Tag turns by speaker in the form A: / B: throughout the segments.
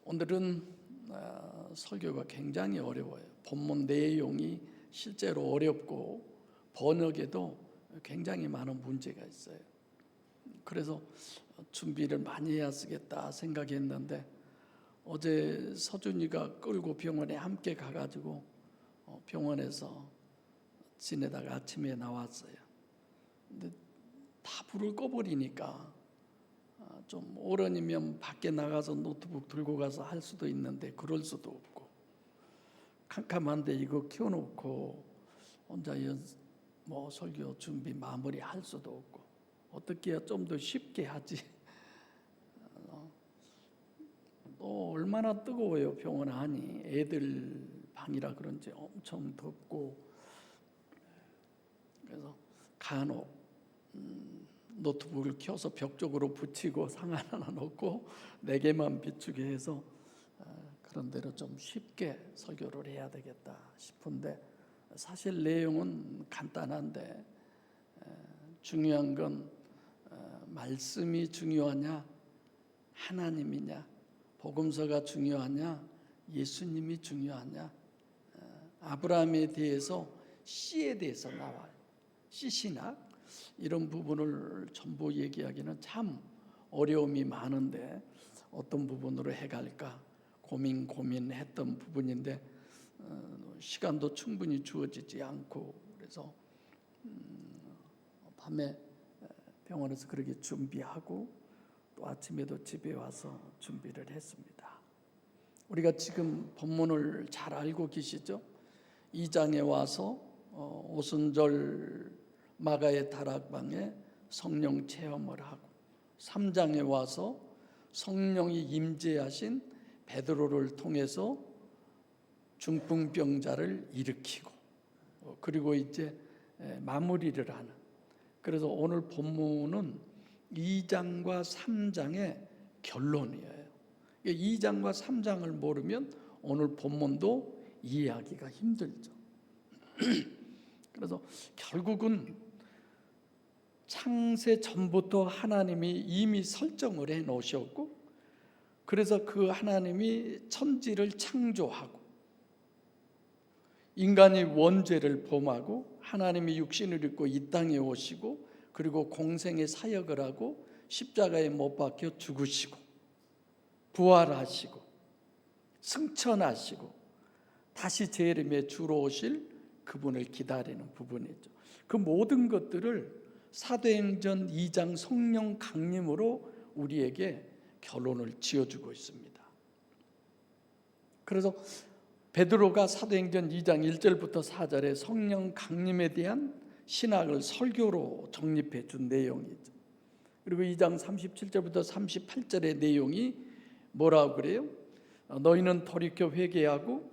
A: 오늘은 설교가 굉장히 어려워요. 본문 내용이 실제로 어렵고 번역에도 굉장히 많은 문제가 있어요. 그래서 준비를 많이 해야 쓰겠다 생각했는데 어제 서준이가 끌고 병원에 함께 가가지고 병원에서 지내다가 아침에 나왔어요. 근데 다 불을 꺼버리니까 좀 어른이면 밖에 나가서 노트북 들고 가서 할 수도 있는데 그럴 수도 없고, 캄캄한데 이거 켜놓고 혼자 설교 준비 마무리 할 수도 없고, 어떻게 해야 좀 더 쉽게 하지? 또 얼마나 뜨거워요 병원 안이. 애들 방이라 그런지 엄청 덥고, 그래서 간혹 노트북을 켜서 벽 쪽으로 붙이고 상안 하나 놓고 내게만 비추게 해서 그런 대로 좀 쉽게 설교를 해야 되겠다 싶은데, 사실 내용은 간단한데 중요한 건 말씀이 중요하냐 하나님이냐, 복음서가 중요하냐 예수님이 중요하냐. 아브라함에 대해서 씨에 대해서 나와요. 씨 신학 이런 부분을 전부 얘기하기는 참 어려움이 많은데 어떤 부분으로 해갈까 고민했던 부분인데 시간도 충분히 주어지지 않고, 그래서 밤에 병원에서 그렇게 준비하고 또 아침에도 집에 와서 준비를 했습니다. 우리가 지금 본문을 잘 알고 계시죠? 2장에 와서 오순절 마가의 다락방에 성령 체험을 하고, 3장에 와서 성령이 임재하신 베드로를 통해서 중풍병자를 일으키고, 그리고 이제 마무리를 하는. 그래서 오늘 본문은 2장과 3장의 결론이에요. 2장과 3장을 모르면 오늘 본문도 이해하기가 힘들죠. 그래서 결국은 창세 전부터 하나님이 이미 설정을 해 놓으셨고, 그래서 그 하나님이 천지를 창조하고 인간이 원죄를 범하고 하나님이 육신을 입고 이 땅에 오시고, 그리고 공생의 사역을 하고 십자가에 못 박혀 죽으시고 부활하시고 승천하시고 다시 재림에 주로 오실 그분을 기다리는 부분이죠. 그 모든 것들을 사도행전 2장 성령 강림으로 우리에게 결론을 지어주고 있습니다. 그래서 베드로가 사도행전 2장 1절부터 4절에 성령 강림에 대한 신학을 설교로 정립해 준 내용이죠. 그리고 2장 37절부터 38절의 내용이 뭐라고 그래요? 너희는 돌이켜 회개하고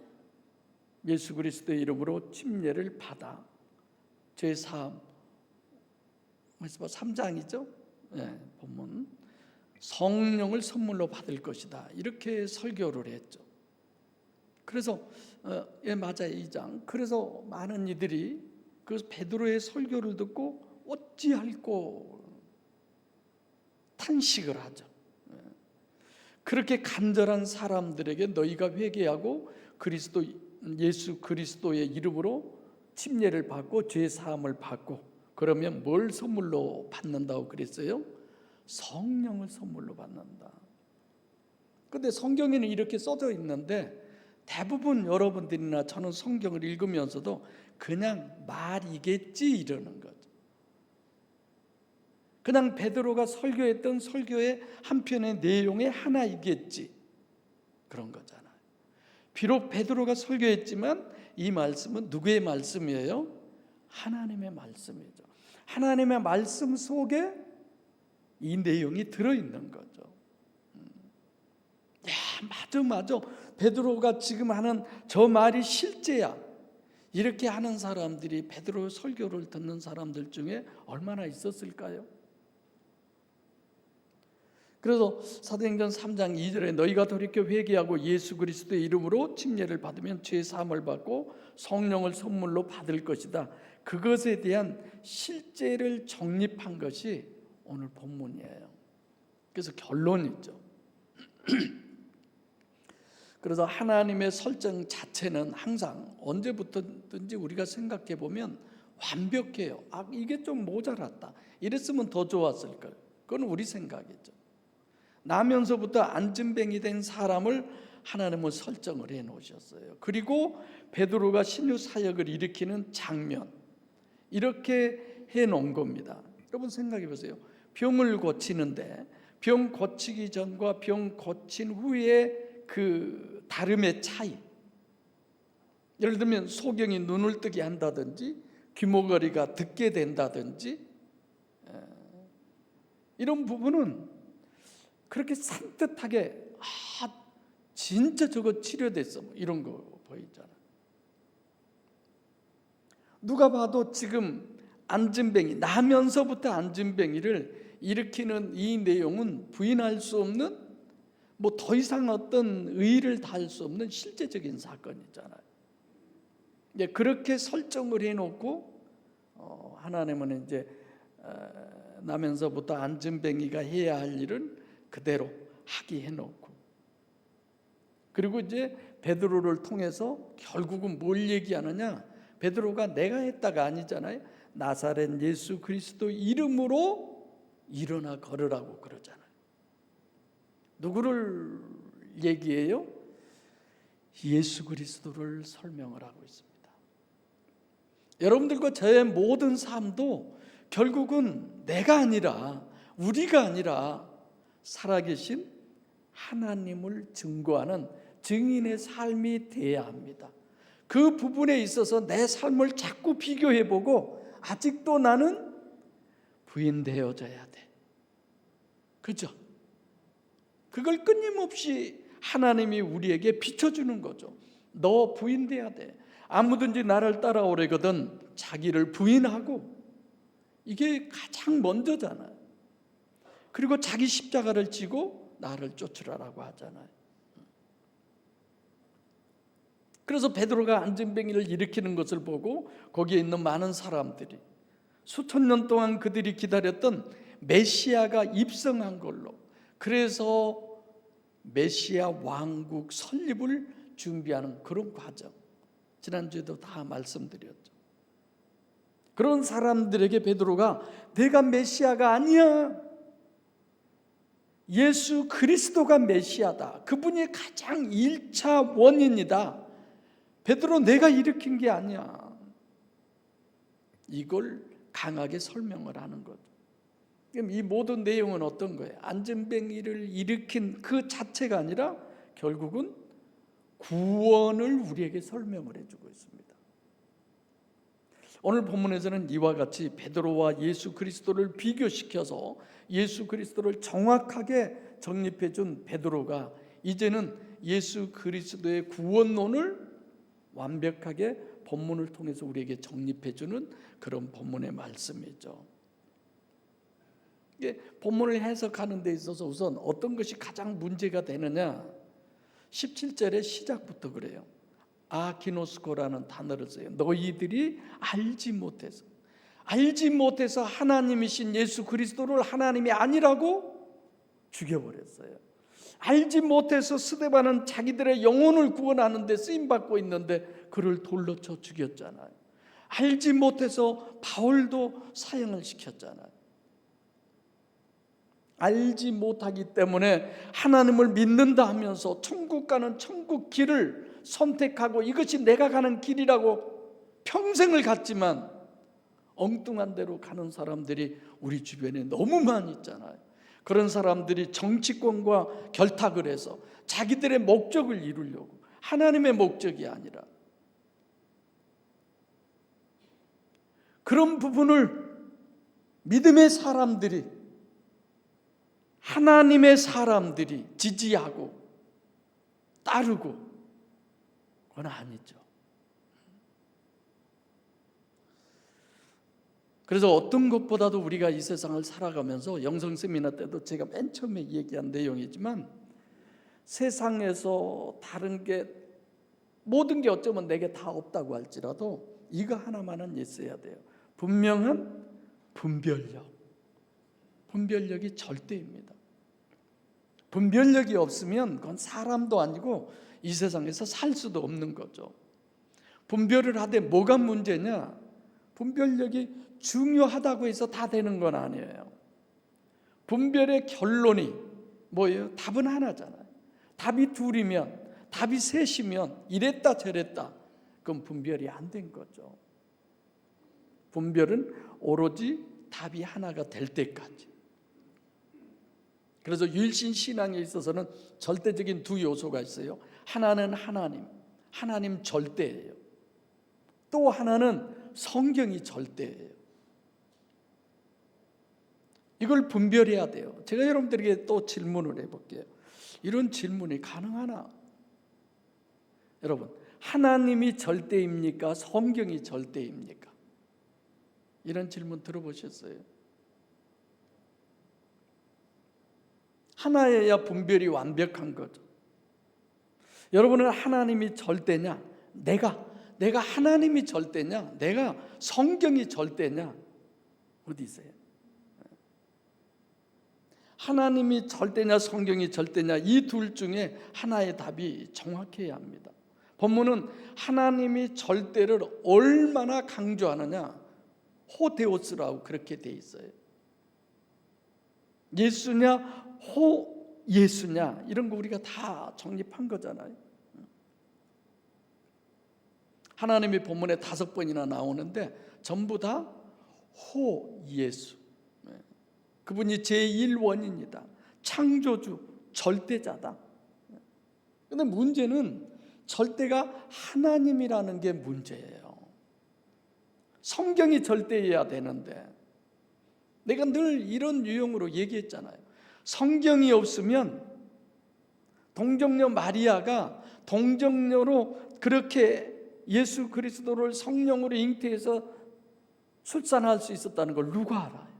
A: 예수 그리스도의 이름으로 침례를 받아 죄 사함, 3장이죠. 본문 성령을 선물로 받을 것이다, 이렇게 설교를 했죠. 그래서 맞아요, 2장. 그래서 많은 이들이 그 베드로의 설교를 듣고 어찌할꼬 탄식을 하죠. 그렇게 간절한 사람들에게 너희가 회개하고 예수 그리스도의 이름으로 침례를 받고 죄 사함을 받고, 그러면 뭘 선물로 받는다고 그랬어요? 성령을 선물로 받는다. 근데 성경에는 이렇게 써져 있는데 대부분 여러분들이나 저는 성경을 읽으면서도 그냥 말이겠지 이러는 거죠. 그냥 베드로가 설교했던 설교의 한편의 내용의 하나이겠지 그런 거잖아요. 비록 베드로가 설교했지만 이 말씀은 누구의 말씀이에요? 하나님의 말씀이죠. 하나님의 말씀 속에 이 내용이 들어있는 거죠. 맞아. 베드로가 지금 하는 저 말이 실제야. 이렇게 하는 사람들이 베드로 설교를 듣는 사람들 중에 얼마나 있었을까요? 그래서 사도행전 3장 2절에 너희가 돌이켜 회개하고 예수 그리스도의 이름으로 침례를 받으면 죄 사함을 받고 성령을 선물로 받을 것이다. 그것에 대한 실제를 정립한 것이 오늘 본문이에요. 그래서 결론이죠. 그래서 하나님의 설정 자체는 항상 언제부터든지 우리가 생각해 보면 완벽해요. 이게 좀 모자랐다, 이랬으면 더 좋았을 걸. 그건 우리 생각이죠. 나면서부터 안진뱅이 된 사람을 하나님은 설정을 해 놓으셨어요. 그리고 베드로가 신유 사역을 일으키는 장면, 이렇게 해 놓은 겁니다. 여러분 생각해 보세요. 병을 고치는데 병 고치기 전과 병 고친 후에 그 다름의 차이, 예를 들면 소경이 눈을 뜨게 한다든지 귀머거리가 듣게 된다든지, 이런 부분은 그렇게 산뜻하게 진짜 저거 치료됐어, 이런 거 보이잖아. 누가 봐도 지금 안진뱅이, 나면서부터 안진뱅이를 일으키는 이 내용은 부인할 수 없는, 뭐 더 이상 어떤 의의를 다할 수 없는 실제적인 사건이잖아요. 그렇게 설정을 해놓고 하나님은 이제 나면서부터 안진뱅이가 해야 할 일은 그대로 하게 해놓고, 그리고 이제 베드로를 통해서 결국은 뭘 얘기하느냐? 베드로가 내가 했다가 아니잖아요. 나사렛 예수 그리스도 이름으로 일어나 걸으라고 그러잖아요. 누구를 얘기해요? 예수 그리스도를 설명을 하고 있습니다. 여러분들과 저의 모든 삶도 결국은 내가 아니라, 우리가 아니라 살아계신 하나님을 증거하는 증인의 삶이 돼야 합니다. 그 부분에 있어서 내 삶을 자꾸 비교해보고 아직도 나는 부인되어져야 돼. 그죠? 그걸 끊임없이 하나님이 우리에게 비춰주는 거죠. 너 부인돼야 돼. 아무든지 나를 따라오려거든 자기를 부인하고, 이게 가장 먼저잖아요. 그리고 자기 십자가를 지고 나를 쫓으라라고 하잖아요. 그래서 베드로가 안진뱅이를 일으키는 것을 보고 거기에 있는 많은 사람들이, 수천 년 동안 그들이 기다렸던 메시아가 입성한 걸로, 그래서 메시아 왕국 설립을 준비하는 그런 과정, 지난주에도 다 말씀드렸죠. 그런 사람들에게 베드로가 내가 메시아가 아니야, 예수 그리스도가 메시아다, 그분이 가장 1차 원인이다, 베드로 내가 일으킨 게 아니야, 이걸 강하게 설명을 하는 거죠. 그럼 이 모든 내용은 어떤 거예요? 안진뱅이를 일으킨 그 자체가 아니라 결국은 구원을 우리에게 설명을 해주고 있습니다. 오늘 본문에서는 이와 같이 베드로와 예수 그리스도를 비교시켜서 예수 그리스도를 정확하게 정립해 준 베드로가 이제는 예수 그리스도의 구원론을 완벽하게 본문을 통해서 우리에게 정립해 주는 그런 본문의 말씀이죠. 본문을 해석하는 데 있어서 우선 어떤 것이 가장 문제가 되느냐, 17절의 시작부터 그래요. 아기노스코라는 단어를 써요. 너희들이 알지 못해서 하나님이신 예수 그리스도를 하나님이 아니라고 죽여버렸어요. 알지 못해서 스데반은 자기들의 영혼을 구원하는 데 쓰임받고 있는데 그를 돌로 쳐 죽였잖아요. 알지 못해서 바울도 사형을 시켰잖아요. 알지 못하기 때문에 하나님을 믿는다 하면서 천국 가는 천국 길을 선택하고 이것이 내가 가는 길이라고 평생을 갔지만 엉뚱한 데로 가는 사람들이 우리 주변에 너무 많이 있잖아요. 그런 사람들이 정치권과 결탁을 해서 자기들의 목적을 이루려고, 하나님의 목적이 아니라, 그런 부분을 믿음의 사람들이, 하나님의 사람들이 지지하고 따르고, 그건 아니죠. 그래서 어떤 것보다도 우리가 이 세상을 살아가면서, 영성 세미나 때도 제가 맨 처음에 얘기한 내용이지만, 세상에서 다른 게 모든 게 어쩌면 내게 다 없다고 할지라도 이거 하나만은 있어야 돼요. 분명한 분별력이 절대입니다. 분별력이 없으면 그건 사람도 아니고 이 세상에서 살 수도 없는 거죠. 분별을 하되 뭐가 문제냐? 분별력이 중요하다고 해서 다 되는 건 아니에요. 분별의 결론이 뭐예요? 답은 하나잖아요. 답이 둘이면, 답이 셋이면, 이랬다 저랬다, 그건 분별이 안 된 거죠. 분별은 오로지 답이 하나가 될 때까지. 그래서 유일신 신앙에 있어서는 절대적인 두 요소가 있어요. 하나는 하나님 절대예요. 또 하나는 성경이 절대예요. 이걸 분별해야 돼요. 제가 여러분들에게 또 질문을 해볼게요. 이런 질문이 가능하나? 여러분, 하나님이 절대입니까? 성경이 절대입니까? 이런 질문 들어보셨어요? 하나여야 분별이 완벽한 거죠. 여러분은 하나님이 절대냐? 내가 하나님이 절대냐? 내가 성경이 절대냐? 어디 있어요? 하나님이 절대냐 성경이 절대냐, 이 둘 중에 하나의 답이 정확해야 합니다. 본문은 하나님이 절대를 얼마나 강조하느냐, 호데오스라고 그렇게 돼 있어요. 예수냐 호 예수냐, 이런 거 우리가 다 정립한 거잖아요. 하나님이 본문에 5번이나 나오는데 전부 다 호 예수, 그분이 제1원인이다, 창조주, 절대자다. 그런데 문제는 절대가 하나님이라는 게 문제예요. 성경이 절대여야 되는데, 내가 늘 이런 유형으로 얘기했잖아요. 성경이 없으면 동정녀 마리아가 동정녀로 그렇게 예수 그리스도를 성령으로 잉태해서 출산할 수 있었다는 걸 누가 알아요?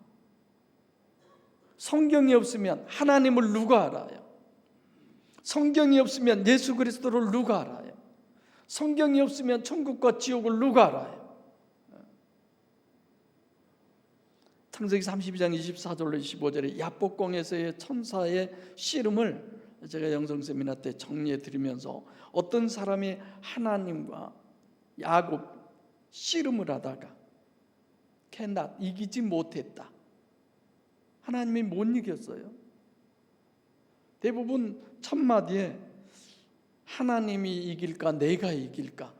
A: 성경이 없으면 하나님을 누가 알아요? 성경이 없으면 예수 그리스도를 누가 알아요? 성경이 없으면 천국과 지옥을 누가 알아요? 창세기 32장 24절로 25절에 야복공에서의 천사의 씨름을 제가 영성 세미나 때 정리해 드리면서, 어떤 사람이 하나님과 야곱 씨름을 하다가 캐낫 이기지 못했다. 하나님이 못 이겼어요. 대부분 첫마디에 하나님이 이길까 내가 이길까,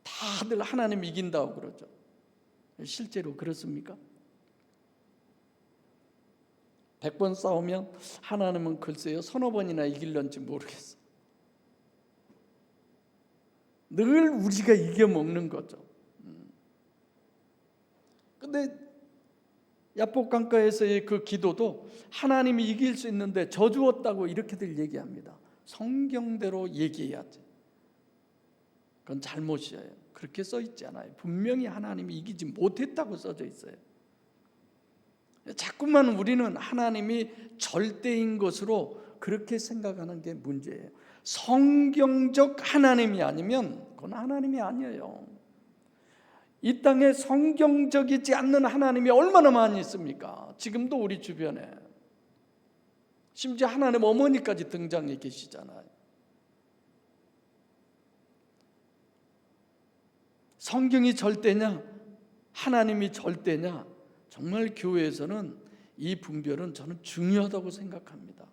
A: 다들 하나님이 이긴다고 그러죠. 실제로 그렇습니까? 100번 싸우면 하나님은 글쎄요 서너 번이나 이길런지 모르겠어. 늘 우리가 이겨먹는 거죠. 근데 야복강가에서의 그 기도도 하나님이 이길 수 있는데 저주었다고 이렇게들 얘기합니다. 성경대로 얘기해야지. 그건 잘못이에요. 그렇게 써 있지 않아요. 분명히 하나님이 이기지 못했다고 써져 있어요. 자꾸만 우리는 하나님이 절대인 것으로 그렇게 생각하는 게 문제예요. 성경적 하나님이 아니면 그건 하나님이 아니에요. 이 땅에 성경적이지 않는 하나님이 얼마나 많이 있습니까? 지금도 우리 주변에. 심지어 하나님 어머니까지 등장해 계시잖아요. 성경이 절대냐 하나님이 절대냐, 정말 교회에서는 이 분별은 저는 중요하다고 생각합니다.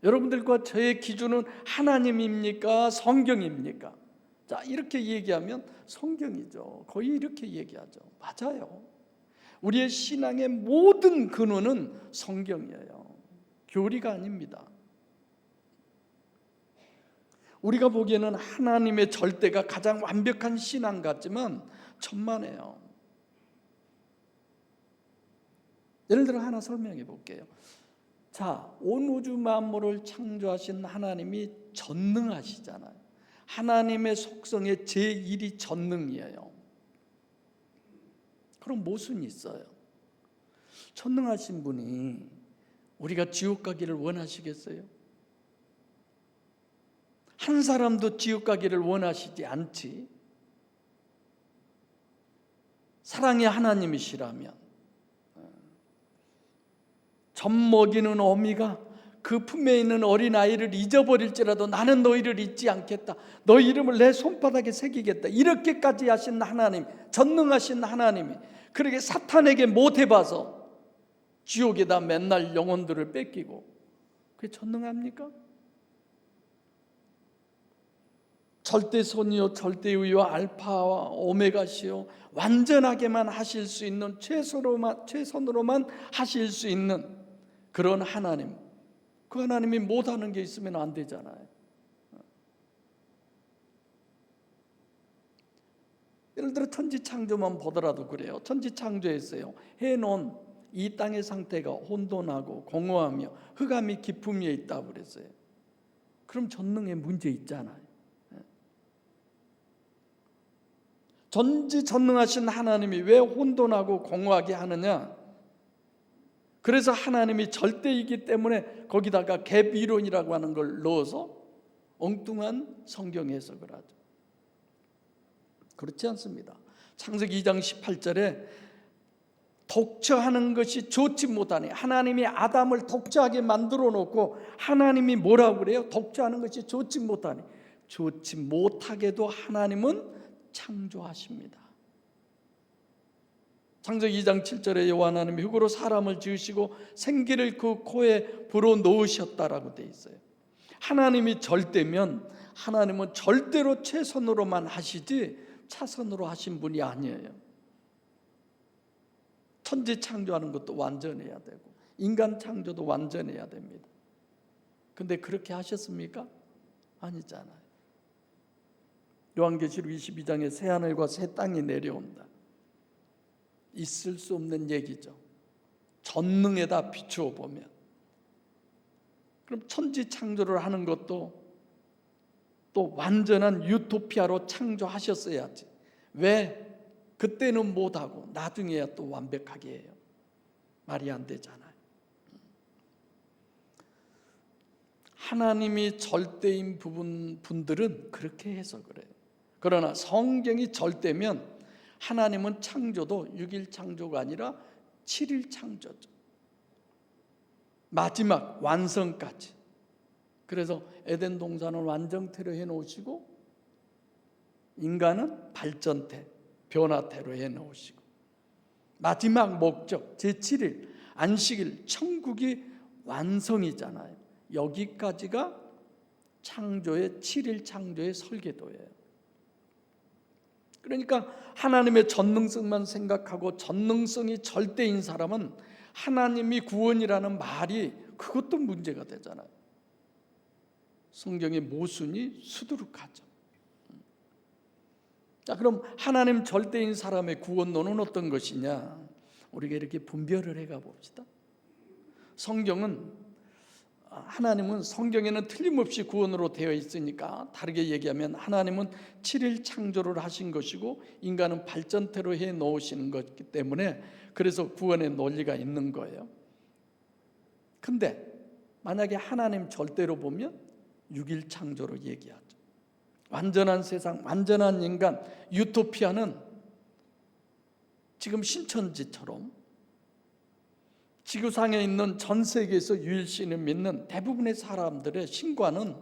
A: 여러분들과 저의 기준은 하나님입니까? 성경입니까? 자, 이렇게 얘기하면 성경이죠. 거의 이렇게 얘기하죠. 맞아요. 우리의 신앙의 모든 근원은 성경이에요. 교리가 아닙니다. 우리가 보기에는 하나님의 절대가 가장 완벽한 신앙 같지만 천만에요. 예를 들어 하나 설명해 볼게요. 자, 온 우주 만물을 창조하신 하나님이 전능하시잖아요. 하나님의 속성의 제1이 전능이에요. 그럼 모순이 있어요. 전능하신 분이 우리가 지옥 가기를 원하시겠어요? 한 사람도 지옥 가기를 원하시지 않지. 사랑의 하나님이시라면 젖 먹이는 어미가 그 품에 있는 어린아이를 잊어버릴지라도 나는 너희를 잊지 않겠다. 너희 이름을 내 손바닥에 새기겠다. 이렇게까지 하신 하나님, 전능하신 하나님이 그렇게 사탄에게 못해봐서 지옥에다 맨날 영혼들을 뺏기고, 그게 전능합니까? 절대선이요 절대의요 알파와 오메가시요 완전하게만 하실 수 있는 최선으로만 하실 수 있는 그런 하나님, 그 하나님이 못하는 게 있으면 안 되잖아요. 예를 들어 천지창조만 보더라도 그래요. 천지창조에서요 해놓은 이 땅의 상태가 혼돈하고 공허하며 흑암이 깊음 위에 있다고 그랬어요. 그럼 전능에 문제 있잖아요. 전지전능하신 하나님이 왜 혼돈하고 공허하게 하느냐? 그래서 하나님이 절대이기 때문에 거기다가 갭 이론이라고 하는 걸 넣어서 엉뚱한 성경 해석을 하죠. 그렇지 않습니다. 창세기 2장 18절에 독처하는 것이 좋지 못하니, 하나님이 아담을 독처하게 만들어 놓고 하나님이 뭐라고 그래요? 독처하는 것이 좋지 못하니, 좋지 못하게도 하나님은 창조하십니다. 창세기 2장 7절에 여호와 하나님이 흙으로 사람을 지으시고 생기를 그 코에 불어 넣으셨다라고 되어 있어요. 하나님이 절대면 하나님은 절대로 최선으로만 하시지 차선으로 하신 분이 아니에요. 천지 창조하는 것도 완전해야 되고 인간 창조도 완전해야 됩니다. 근데 그렇게 하셨습니까? 아니잖아요. 요한계시록 22장에 새 하늘과 새 땅이 내려온다. 있을 수 없는 얘기죠. 전능에다 비추어 보면. 그럼 천지 창조를 하는 것도 또 완전한 유토피아로 창조하셨어야지. 왜 그때는 못하고 나중에야 또 완벽하게 해요? 말이 안 되잖아요. 하나님이 절대인 분들은 그렇게 해석을 해요. 그러나 성경이 절대면 하나님은 창조도 6일 창조가 아니라 7일 창조죠. 마지막 완성까지. 그래서 에덴 동산을 완성태로 해놓으시고 인간은 발전태, 변화태로 해놓으시고 마지막 목적 제7일 안식일 천국이 완성이잖아요. 여기까지가 창조의 7일 창조의 설계도예요. 그러니까 하나님의 전능성만 생각하고 전능성이 절대인 사람은 하나님이 구원이라는 말이 그것도 문제가 되잖아요. 성경의 모순이 수두룩하죠. 자, 그럼 하나님 절대인 사람의 구원론은 어떤 것이냐? 우리가 이렇게 분별을 해가 봅시다. 하나님은 성경에는 틀림없이 구원으로 되어 있으니까, 다르게 얘기하면 하나님은 7일 창조를 하신 것이고 인간은 발전태로 해 놓으시는 것이기 때문에 그래서 구원의 논리가 있는 거예요. 근데 만약에 하나님 절대로 보면 6일 창조로 얘기하죠. 완전한 세상, 완전한 인간, 유토피아는 지금 신천지처럼 지구상에 있는 전 세계에서 유일신을 믿는 대부분의 사람들의 신과는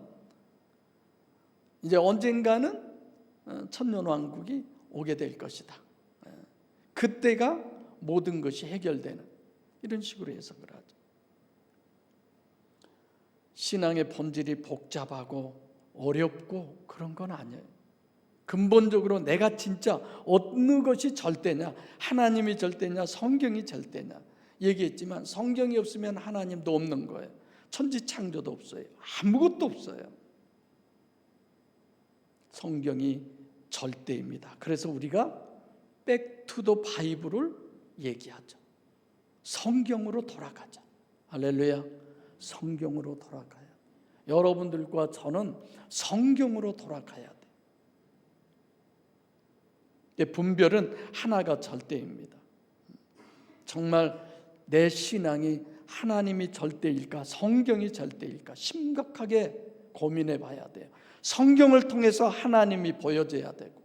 A: 이제 언젠가는 천년왕국이 오게 될 것이다. 그때가 모든 것이 해결되는 이런 식으로 해석을 하죠. 신앙의 본질이 복잡하고 어렵고 그런 건 아니에요. 근본적으로 내가 진짜 어느 것이 절대냐, 하나님이 절대냐, 성경이 절대냐 얘기했지만 성경이 없으면 하나님도 없는 거예요. 천지창조도 없어요. 아무것도 없어요. 성경이 절대입니다. 그래서 우리가 백투더 바이블을 얘기하죠. 성경으로 돌아가자. 할렐루야. 성경으로 돌아가야 돼. 여러분들과 저는 성경으로 돌아가야 돼. 분별은 하나가 절대입니다. 정말 내 신앙이 하나님이 절대일까, 성경이 절대일까 심각하게 고민해 봐야 돼요. 성경을 통해서 하나님이 보여져야 되고,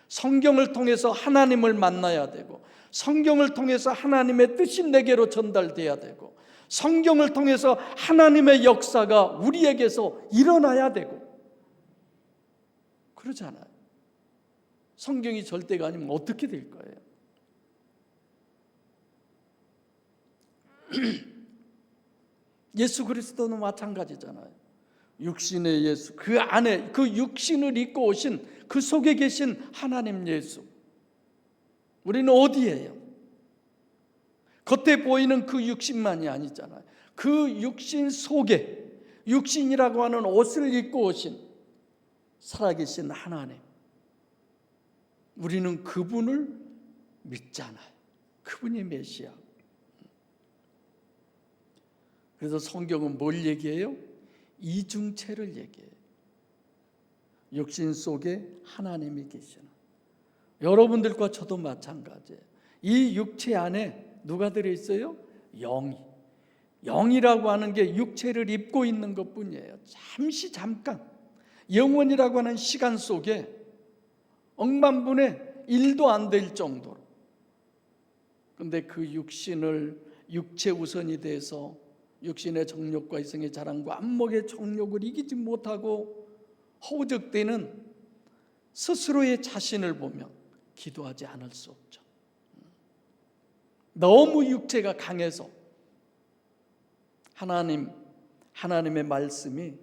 A: 성경을 통해서 하나님을 만나야 되고, 성경을 통해서 하나님의 뜻이 내게로 전달돼야 되고, 성경을 통해서 하나님의 역사가 우리에게서 일어나야 되고, 그렇잖아요. 성경이 절대가 아니면 어떻게 될 거예요? 예수 그리스도는 마찬가지잖아요. 육신의 예수, 그 안에 그 육신을 입고 오신 그 속에 계신 하나님 예수, 우리는 어디에요? 겉에 보이는 그 육신만이 아니잖아요. 그 육신 속에 육신이라고 하는 옷을 입고 오신 살아계신 하나님, 우리는 그분을 믿잖아요. 그분이 메시아. 그래서 성경은 뭘 얘기해요? 이중체를 얘기해요. 육신 속에 하나님이 계시는, 여러분들과 저도 마찬가지예요. 이 육체 안에 누가 들어있어요? 영이. 영이라고 하는 게 육체를 입고 있는 것뿐이에요. 잠깐 영원이라고 하는 시간 속에 억만분의 1도 안 될 정도로. 그런데 그 육신을 육체 우선이 돼서 육신의 정욕과 이성의 자랑과 안목의 정욕을 이기지 못하고 허우적대는 스스로의 자신을 보며 기도하지 않을 수 없죠. 너무 육체가 강해서 하나님의 말씀이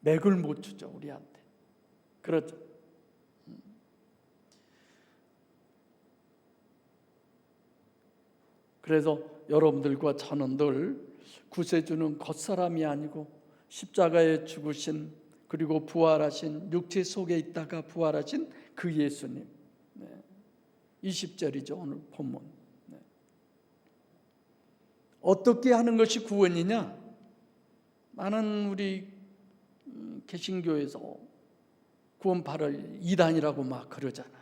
A: 맥을 못 추죠, 우리한테. 그렇죠. 그래서 여러분들과 저는 늘 구세주는 겉사람이 아니고 십자가에 죽으신, 그리고 부활하신, 육체 속에 있다가 부활하신 그 예수님. 20절이죠, 오늘 본문. 어떻게 하는 것이 구원이냐? 많은 우리 개신교에서 구원파를 이단이라고 막 그러잖아요.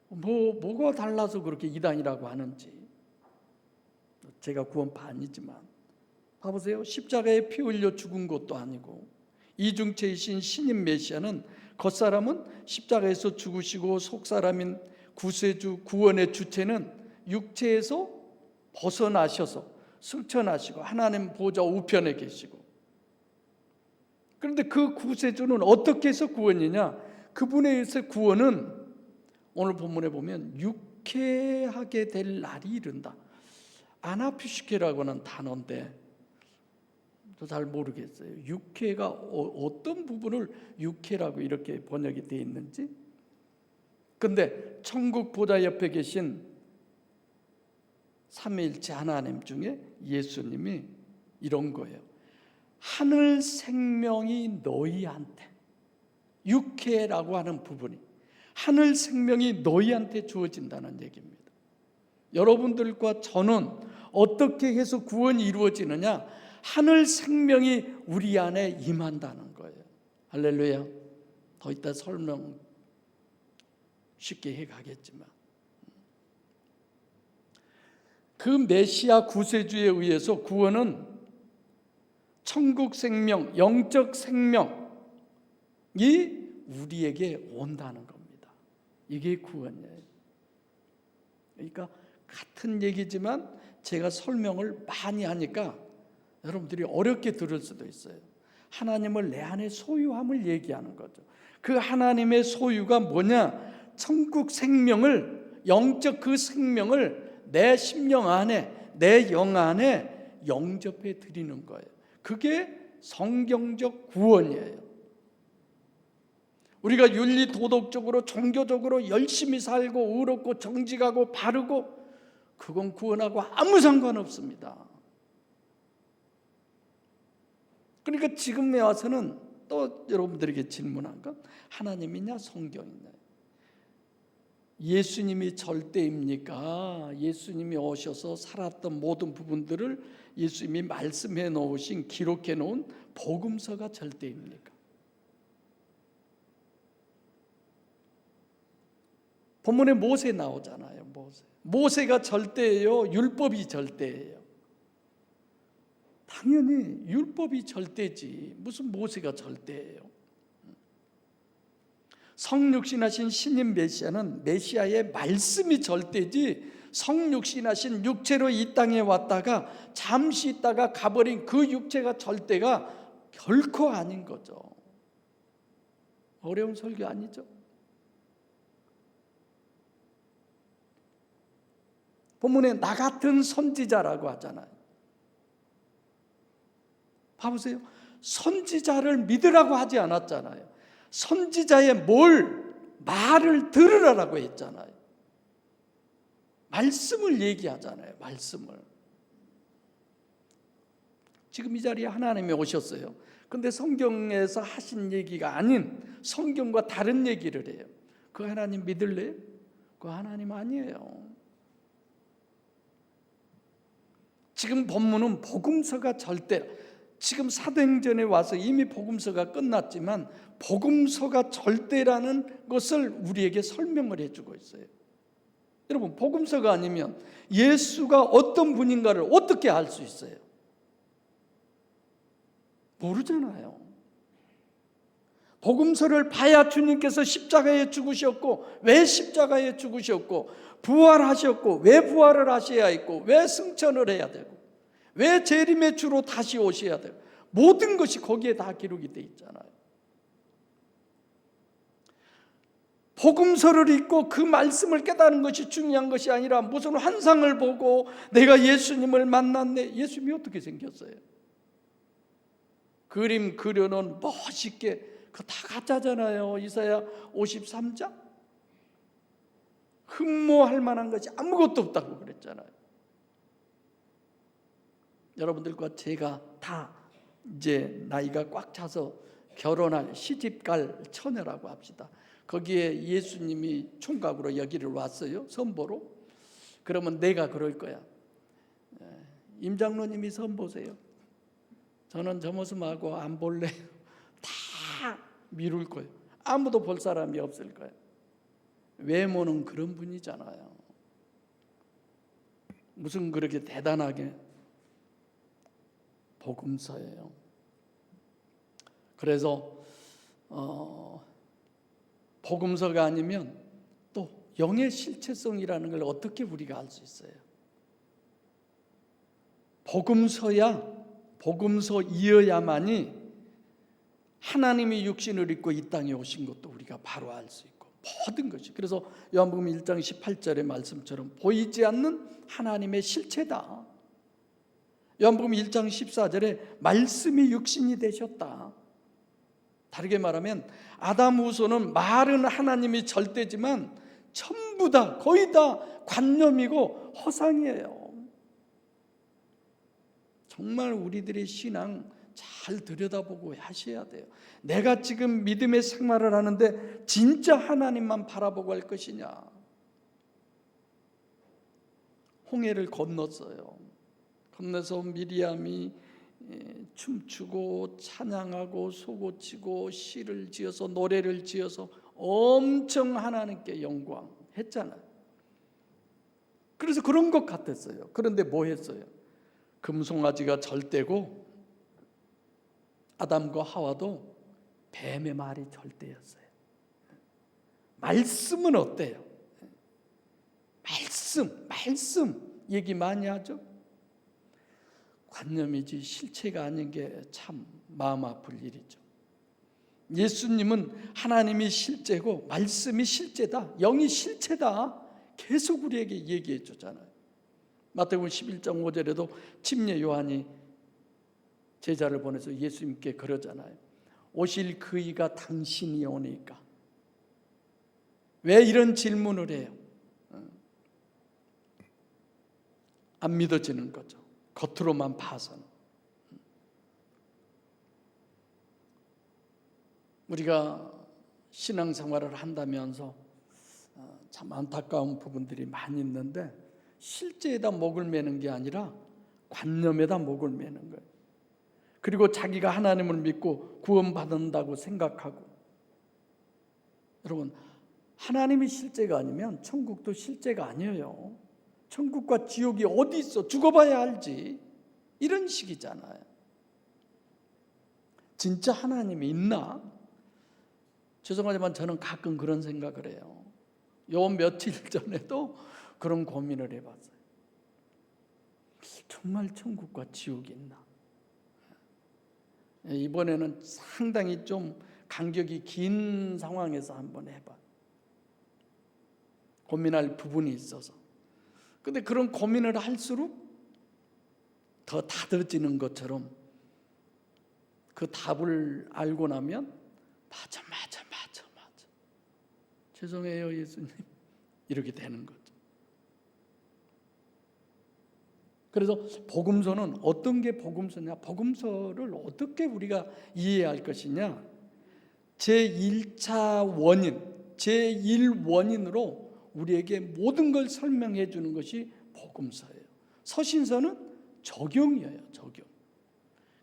A: 뭐가 달라서 그렇게 이단이라고 하는지. 제가 구원파 아니지만 봐보세요. 십자가에 피 흘려 죽은 것도 아니고, 이중체이신 신인 메시아는, 겉사람은 십자가에서 죽으시고 속사람인 구세주 구원의 주체는 육체에서 벗어나셔서 승천하시고 하나님 보좌 우편에 계시고, 그런데 그 구세주는 어떻게 해서 구원이냐? 그분에 의해서 구원은 오늘 본문에 보면 육회하게 될 날이 이른다. 아나피슈케라고 하는 단어인데 저 잘 모르겠어요. 육회가 어떤 부분을 육회라고 이렇게 번역이 되어 있는지. 근데 천국 보좌 옆에 계신 삼위일체 하나님 중에 예수님이 이런 거예요. 하늘 생명이 너희한테, 육회라고 하는 부분이 하늘 생명이 너희한테 주어진다는 얘기입니다. 여러분들과 저는 어떻게 해서 구원이 이루어지느냐? 하늘 생명이 우리 안에 임한다는 거예요. 할렐루야. 더 이따 설명 쉽게 해가겠지만, 그 메시아 구세주에 의해서 구원은 천국 생명, 영적 생명이 우리에게 온다는 겁니다. 이게 구원이에요. 그러니까 같은 얘기지만 제가 설명을 많이 하니까 여러분들이 어렵게 들을 수도 있어요. 하나님을 내 안에 소유함을 얘기하는 거죠. 그 하나님의 소유가 뭐냐? 천국 생명을, 영적 그 생명을 내 심령 안에, 내 영 안에 영접해 드리는 거예요. 그게 성경적 구원이에요. 우리가 윤리 도덕적으로 종교적으로 열심히 살고 의롭고 정직하고 바르고, 그건 구원하고 아무 상관없습니다. 그러니까 지금에 와서는 또 여러분들에게 질문한 건, 하나님이냐 성경이냐? 예수님이 절대입니까? 예수님이 오셔서 살았던 모든 부분들을 예수님이 말씀해 놓으신, 기록해 놓은 복음서가 절대입니까? 본문에 모세 나오잖아요. 모세가 절대예요? 율법이 절대예요? 당연히 율법이 절대지, 무슨 모세가 절대예요? 성육신하신 신인 메시아는 메시아의 말씀이 절대지 성육신하신 육체로 이 땅에 왔다가 잠시 있다가 가버린 그 육체가 절대가 결코 아닌 거죠. 어려운 설교 아니죠? 본문에 나 같은 선지자라고 하잖아요. 봐보세요. 선지자를 믿으라고 하지 않았잖아요. 선지자의 말을 들으라고 했잖아요. 말씀을 얘기하잖아요. 말씀을. 지금 이 자리에 하나님이 오셨어요. 근데 성경에서 하신 얘기가 아닌 성경과 다른 얘기를 해요. 그 하나님 믿을래요? 그 하나님 아니에요. 지금 본문은 복음서가 지금 사도행전에 와서 이미 복음서가 끝났지만 복음서가 절대라는 것을 우리에게 설명을 해주고 있어요. 여러분, 복음서가 아니면 예수가 어떤 분인가를 어떻게 알 수 있어요? 모르잖아요. 복음서를 봐야 주님께서 십자가에 죽으셨고, 왜 십자가에 죽으셨고, 부활하셨고, 왜 부활을 하셔야 했고, 왜 승천을 해야 되고, 왜 재림의 주로 다시 오셔야 되고, 모든 것이 거기에 다 기록이 되어 있잖아요. 복음서를 읽고 그 말씀을 깨달은 것이 중요한 것이 아니라 무슨 환상을 보고 내가 예수님을 만났네. 예수님이 어떻게 생겼어요? 그림 그려놓은 멋있게 그거 다 가짜잖아요. 이사야 53장. 흠모할 만한 것이 아무것도 없다고 그랬잖아요. 여러분들과 제가 다 이제 나이가 꽉 차서 결혼할 시집갈 처녀라고 합시다. 거기에 예수님이 총각으로 여기를 왔어요. 선보로. 그러면 내가 그럴 거야. 임 장로님이 선보세요. 저는 저 모습하고 안 볼래요. 다 미룰 거예요. 아무도 볼 사람이 없을 거예요. 외모는 그런 분이잖아요. 무슨 그렇게 대단하게. 복음서예요. 그래서 복음서가 아니면 또 영의 실체성이라는 걸 어떻게 우리가 알 수 있어요? 복음서이어야만이 하나님이 육신을 입고 이 땅에 오신 것도 우리가 바로 알 수 있고, 모든 것이. 그래서 요한복음 1장 18절의 말씀처럼 보이지 않는 하나님의 실체다. 요한복음 1장 14절에 말씀이 육신이 되셨다. 다르게 말하면 아담 후손은 말은 하나님이 절대지만 전부 다 거의 다 관념이고 허상이에요. 정말 우리들의 신앙 잘 들여다보고 하셔야 돼요. 내가 지금 믿음의 생활을 하는데 진짜 하나님만 바라보고 할 것이냐. 홍해를 건넜어요. 건너서 미리암이 춤추고 찬양하고 소고치고 시를 지어서 노래를 지어서 엄청 하나님께 영광했잖아요. 그래서 그런 것 같았어요. 그런데 뭐 했어요? 금송아지가 절대고 아담과 하와도 뱀의 말이 절대였어요. 말씀은 어때요? 말씀 얘기 많이 하죠. 관념이지 실체가 아닌 게 참 마음 아플 일이죠. 예수님은 하나님이 실제고 말씀이 실제다, 영이 실체다 계속 우리에게 얘기해 주잖아요. 마태복음 11장 5절에도 침례 요한이 제자를 보내서 예수님께 그러잖아요. 오실 그이가 당신이 오니까. 왜 이런 질문을 해요? 안 믿어지는 거죠. 겉으로만 봐서는. 우리가 신앙생활을 한다면서 참 안타까운 부분들이 많이 있는데 실제에다 목을 매는 게 아니라 관념에다 목을 매는 거예요. 그리고 자기가 하나님을 믿고 구원받는다고 생각하고. 여러분, 하나님이 실제가 아니면 천국도 실제가 아니에요. 천국과 지옥이 어디 있어? 죽어봐야 알지. 이런 식이잖아요. 진짜 하나님이 있나? 죄송하지만 저는 가끔 그런 생각을 해요. 요 며칠 전에도 그런 고민을 해봤어요. 정말 천국과 지옥이 있나? 이번에는 상당히 좀 간격이 긴 상황에서 한번 해봐. 고민할 부분이 있어서. 근데 그런 고민을 할수록 더 다져지는 것처럼 그 답을 알고 나면 맞아. 죄송해요, 예수님. 이렇게 되는 거죠. 그래서 복음서는 어떤 게 복음서냐? 복음서를 어떻게 우리가 이해할 것이냐? 제1차 원인, 제1원인으로 우리에게 모든 걸 설명해 주는 것이 복음서예요. 서신서는 적용이에요, 적용.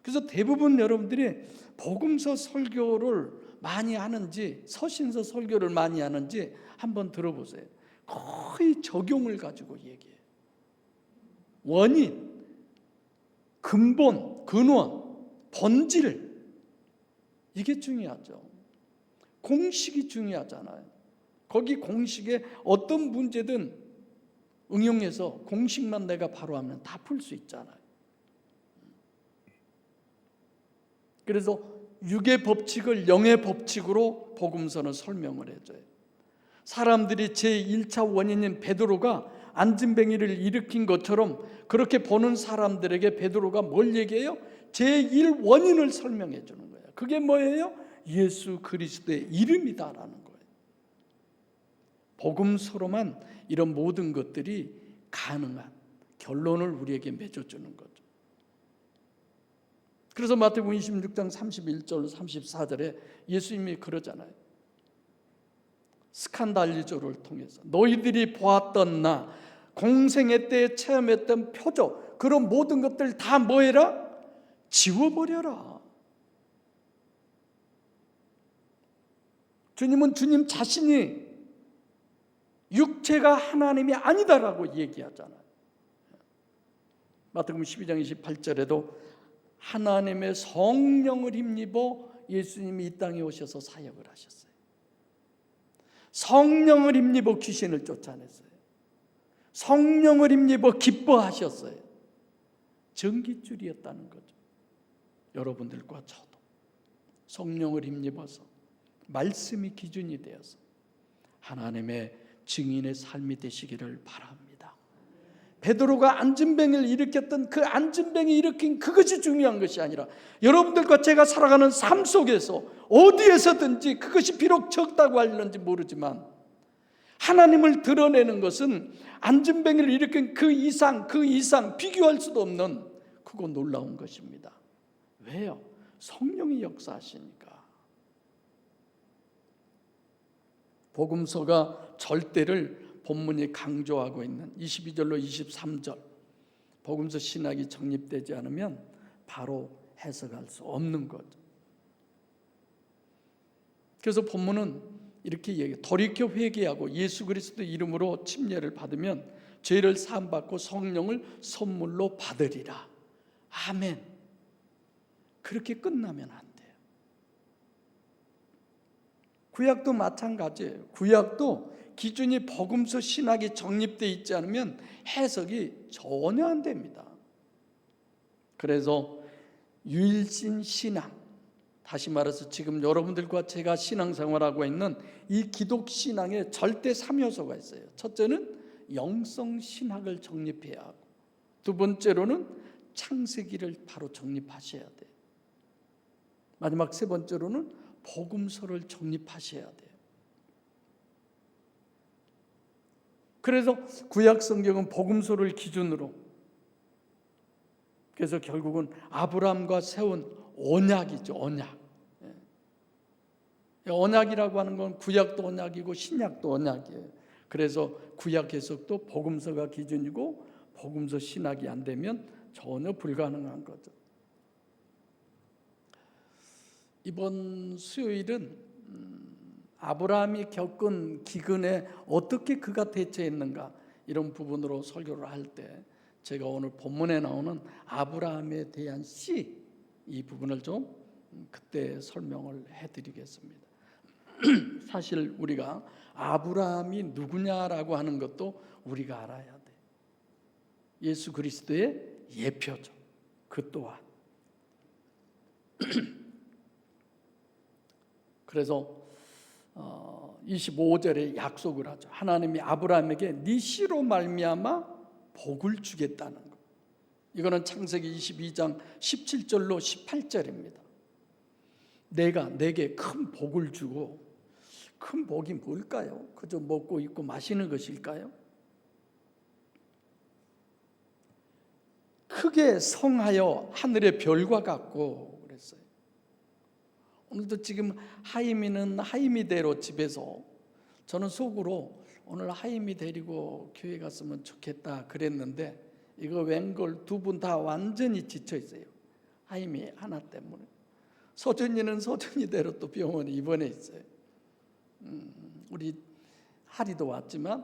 A: 그래서 대부분 여러분들이 복음서 설교를 많이 하는지 서신서 설교를 많이 하는지 한번 들어보세요. 거의 적용을 가지고 얘기해요. 원인, 근본, 근원, 본질, 이게 중요하죠. 공식이 중요하잖아요. 거기 공식에 어떤 문제든 응용해서 공식만 내가 바로 하면 다 풀 수 있잖아요. 그래서 육의 법칙을 영의 법칙으로 복음서는 설명을 해줘요. 사람들이 제1차 원인인 베드로가 안진뱅이를 일으킨 것처럼 그렇게 보는 사람들에게 베드로가 뭘 얘기해요? 제1원인을 설명해 주는 거예요. 그게 뭐예요? 예수 그리스도의 이름이다라는 거예요. 복음서로만 이런 모든 것들이 가능한 결론을 우리에게 맺어주는 거죠. 그래서 마태복음 26장 31절 34절에 예수님이 그러잖아요. 스칸달리조를 통해서 너희들이 보았던 나 공생애 때 체험했던 표적 그런 모든 것들 다 뭐해라? 지워버려라. 주님은 주님 자신이 육체가 하나님이 아니다라고 얘기하잖아요. 마태복음 12장 28절에도 하나님의 성령을 힘입어 예수님이 이 땅에 오셔서 사역을 하셨어요. 성령을 힘입어 귀신을 쫓아냈어요. 성령을 힘입어 기뻐하셨어요. 전깃줄이었다는 거죠. 여러분들과 저도 성령을 힘입어서 말씀이 기준이 되어서 하나님의 증인의 삶이 되시기를 바랍니다. 베드로가 안진뱅이를 일으켰던 그 안진뱅이 일으킨 그것이 중요한 것이 아니라 여러분들과 제가 살아가는 삶 속에서 어디에서든지 그것이 비록 적다고 할는지 모르지만 하나님을 드러내는 것은 안진뱅이를 일으킨 그 이상 비교할 수도 없는 크고 놀라운 것입니다. 왜요? 성령이 역사하시니까. 복음서가 절대를 본문이 강조하고 있는 22절로 23절 복음서 신학이 정립되지 않으면 바로 해석할 수 없는 거죠. 그래서 본문은 이렇게 얘기해요. 돌이켜 회개하고 예수 그리스도 이름으로 침례를 받으면 죄를 사함받고 성령을 선물로 받으리라. 아멘. 그렇게 끝나면 안 돼요. 구약도 마찬가지예요. 구약도 기준이 복음서 신학이 정립되어 있지 않으면 해석이 전혀 안 됩니다. 그래서 유일신 신앙, 다시 말해서 지금 여러분들과 제가 신앙생활하고 있는 이 기독신앙에 절대 3요소가 있어요. 첫째는 영성신학을 정립해야 하고 두 번째로는 창세기를 바로 정립하셔야 돼요. 마지막 세 번째로는 복음서를 정립하셔야 돼요. 그래서 구약 성경은 복음서를 기준으로 그래서 결국은 아브라함과 세운 언약이죠. 언약. 언약이라고 하는 건 구약도 언약이고 신약도 언약이에요. 그래서 구약 해석도 복음서가 기준이고 복음서 신학이 안 되면 전혀 불가능한 거죠. 이번 수요일은 아브라함이 겪은 기근에 어떻게 그가 대처했는가 이런 부분으로 설교를 할 때 제가 오늘 본문에 나오는 아브라함에 대한 시 이 부분을 좀 그때 설명을 해드리겠습니다. 사실 우리가 아브라함이 누구냐라고 하는 것도 우리가 알아야 돼. 예수 그리스도의 예표죠. 그 또한. 그래서 25절에 약속을 하죠. 하나님이 아브라함에게 네 씨로 말미암아 복을 주겠다는 것. 이거는 창세기 22장 17절로 18절입니다. 내가 내게 큰 복을 주고, 큰 복이 뭘까요? 그저 먹고 입고 마시는 것일까요? 크게 성하여 하늘의 별과 같고 그랬어요. 오늘도 지금 하임이는 하임이대로 집에서, 저는 속으로 오늘 하임이 데리고 교회 갔으면 좋겠다 그랬는데, 이거 웬걸 두 분 다 완전히 지쳐 있어요. 하임이 하나 때문에. 소준이는 소준이대로 또 병원에 입원해 있어요. 우리 하리도 왔지만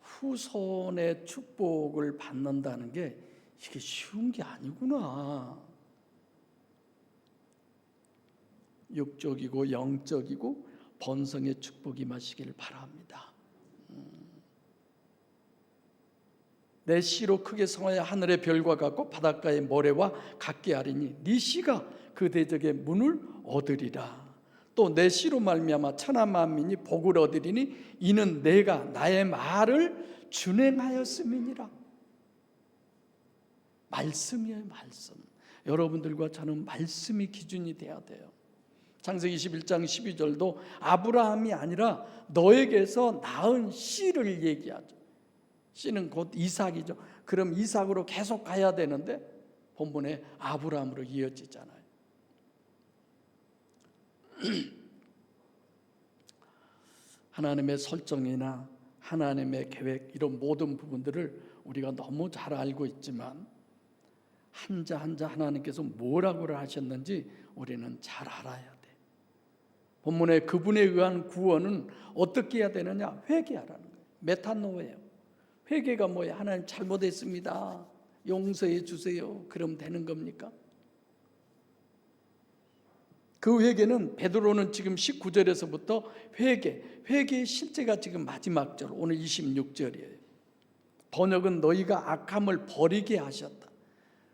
A: 후손의 축복을 받는다는 게 이게 쉬운 게 아니구나. 육적이고 영적이고 번성의 축복이 마시기를 바랍니다. 내 씨로 크게 성하여 하늘의 별과 같고 바닷가의 모래와 같게 하리니 네 씨가 그 대적의 문을 얻으리라. 또 내 씨로 말미암아 천하 만민이 복을 얻으리니 이는 내가 나의 말을 준행하였음이니라. 말씀이에요, 말씀. 여러분들과 저는 말씀이 기준이 돼야 돼요. 창세기 21장 12절도 아브라함이 아니라 너에게서 낳은 씨를 얘기하죠. 씨는 곧 이삭이죠. 그럼 이삭으로 계속 가야 되는데 본문에 아브라함으로 이어지잖아요. 하나님의 설정이나 하나님의 계획, 이런 모든 부분들을 우리가 너무 잘 알고 있지만 한자 한자 하나님께서 뭐라고 하셨는지 우리는 잘 알아야 돼. 본문에 그분에 의한 구원은 어떻게 해야 되느냐? 회개하라는 거예요. 메타노예요. 회개가 뭐예요? 하나님 잘못했습니다, 용서해 주세요. 그럼 되는 겁니까? 그 회개는, 베드로는 지금 19절에서부터 회개의 실제가 지금 마지막 절, 오늘 26절이에요. 번역은 너희가 악함을 버리게 하셨다.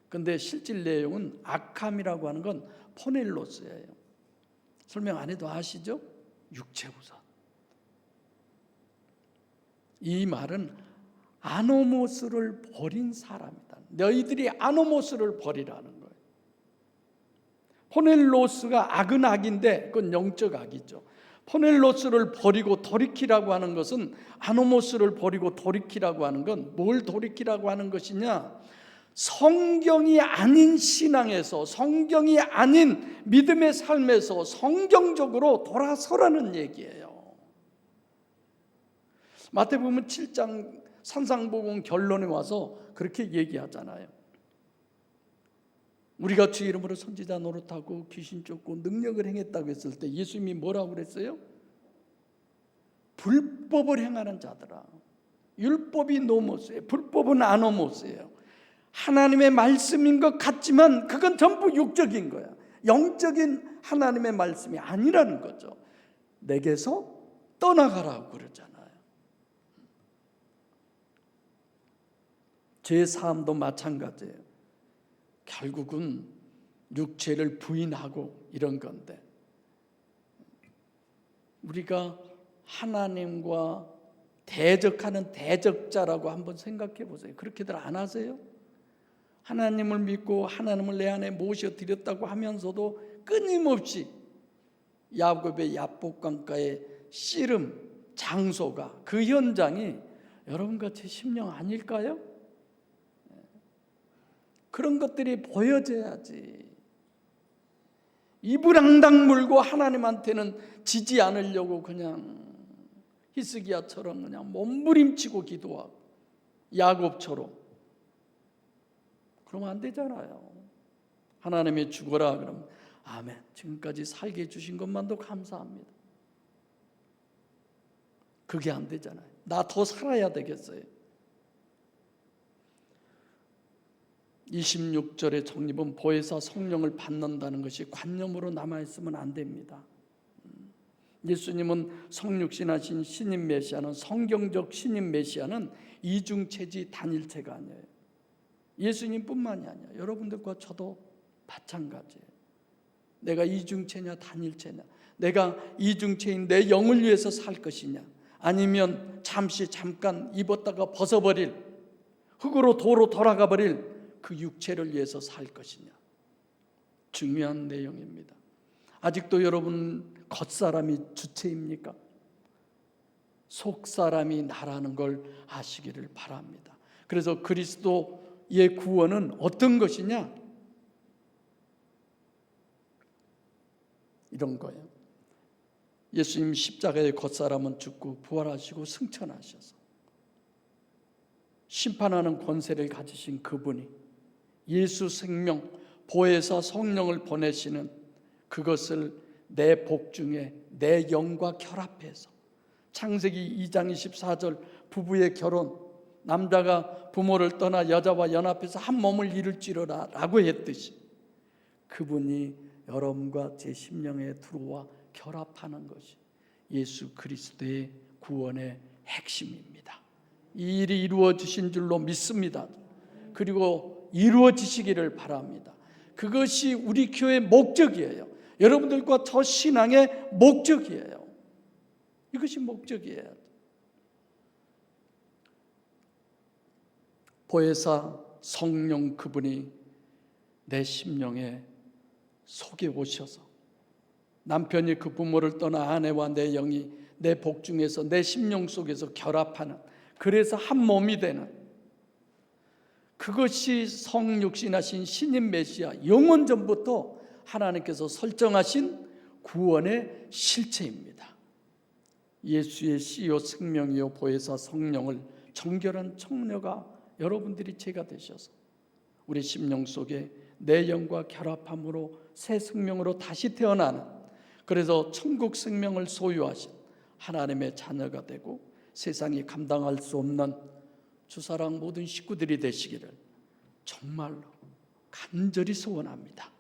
A: 근데 실질 내용은 악함이라고 하는 건 포넬로스예요. 설명 안 해도 아시죠? 육체 우선. 이 말은 아노모스를 버린 사람이다. 너희들이 아노모스를 버리라는 거예요. 포넬로스가 악은 악인데 그건 영적 악이죠. 포넬로스를 버리고 돌이키라고 하는 것은, 아노모스를 버리고 돌이키라고 하는 건 뭘 돌이키라고 하는 것이냐? 성경이 아닌 신앙에서, 성경이 아닌 믿음의 삶에서 성경적으로 돌아서라는 얘기예요. 마태복음 7장 산상복음 결론에 와서 그렇게 얘기하잖아요. 우리가 주 이름으로 선지자 노릇하고 귀신 쫓고 능력을 행했다고 했을 때 예수님이 뭐라고 그랬어요? 불법을 행하는 자들아, 율법이 노모스예요. 불법은 아노모스예요. 하나님의 말씀인 것 같지만 그건 전부 육적인 거야. 영적인 하나님의 말씀이 아니라는 거죠. 내게서 떠나가라고 그러잖아요. 제 삶도 마찬가지예요. 결국은 육체를 부인하고 이런 건데, 우리가 하나님과 대적하는 대적자라고 한번 생각해 보세요. 그렇게들 안 하세요? 하나님을 믿고 하나님을 내 안에 모셔드렸다고 하면서도 끊임없이 야곱의 야복강가의 씨름 장소가, 그 현장이 여러분과 제 심령 아닐까요? 그런 것들이 보여져야지. 입을 앙당 물고 하나님한테는 지지 않으려고 그냥 히스기야처럼 그냥 몸부림치고 기도하고, 야곱처럼. 그러면 안 되잖아요. 하나님이 죽어라 그러면 아멘, 지금까지 살게 해주신 것만도 감사합니다. 그게 안 되잖아요. 나 더 살아야 되겠어요. 26절의 정립은 보혜사 성령을 받는다는 것이 관념으로 남아있으면 안 됩니다. 예수님은 성육신하신 신인 메시아는, 성경적 신인 메시아는 이중체지 단일체가 아니에요. 예수님뿐만이 아니야. 여러분들과 저도 마찬가지예요. 내가 이중체냐 단일체냐, 내가 이중체인 내 영을 위해서 살 것이냐, 아니면 잠깐 입었다가 벗어버릴, 흙으로 도로 돌아가 버릴 그 육체를 위해서 살 것이냐. 중요한 내용입니다. 아직도 여러분 겉사람이 주체입니까? 속사람이 나라는 걸 아시기를 바랍니다. 그래서 그리스도의 구원은 어떤 것이냐? 이런 거예요. 예수님 십자가의 겉사람은 죽고 부활하시고 승천하셔서 심판하는 권세를 가지신 그분이 예수 생명, 보혜사 성령을 보내시는 그것을 내 복중에 내 영과 결합해서, 창세기 2장 24절 부부의 결혼, 남자가 부모를 떠나 여자와 연합해서 한 몸을 이룰지로라 라고 했듯이 그분이 여러분과 제 심령에 들어와 결합하는 것이 예수 그리스도의 구원의 핵심입니다. 이 일이 이루어지신 줄로 믿습니다. 그리고 이루어지시기를 바랍니다. 그것이 우리 교회의 목적이에요. 여러분들과 저 신앙의 목적이에요. 이것이 목적이에요. 보혜사 성령 그분이 내 심령에 속에 오셔서, 남편이 그 부모를 떠나 아내와 내 영이 내 복중에서 내 심령 속에서 결합하는, 그래서 한 몸이 되는, 그것이 성육신하신 신인 메시아, 영원 전부터 하나님께서 설정하신 구원의 실체입니다. 예수의 씨요 생명이요 보혜사 성령을 정결한 청녀가 여러분들이 제가 되셔서 우리 심령 속에 내 영과 결합함으로 새 생명으로 다시 태어나는, 그래서 천국 생명을 소유하신 하나님의 자녀가 되고 세상이 감당할 수 없는 주사랑 모든 식구들이 되시기를 정말로 간절히 소원합니다.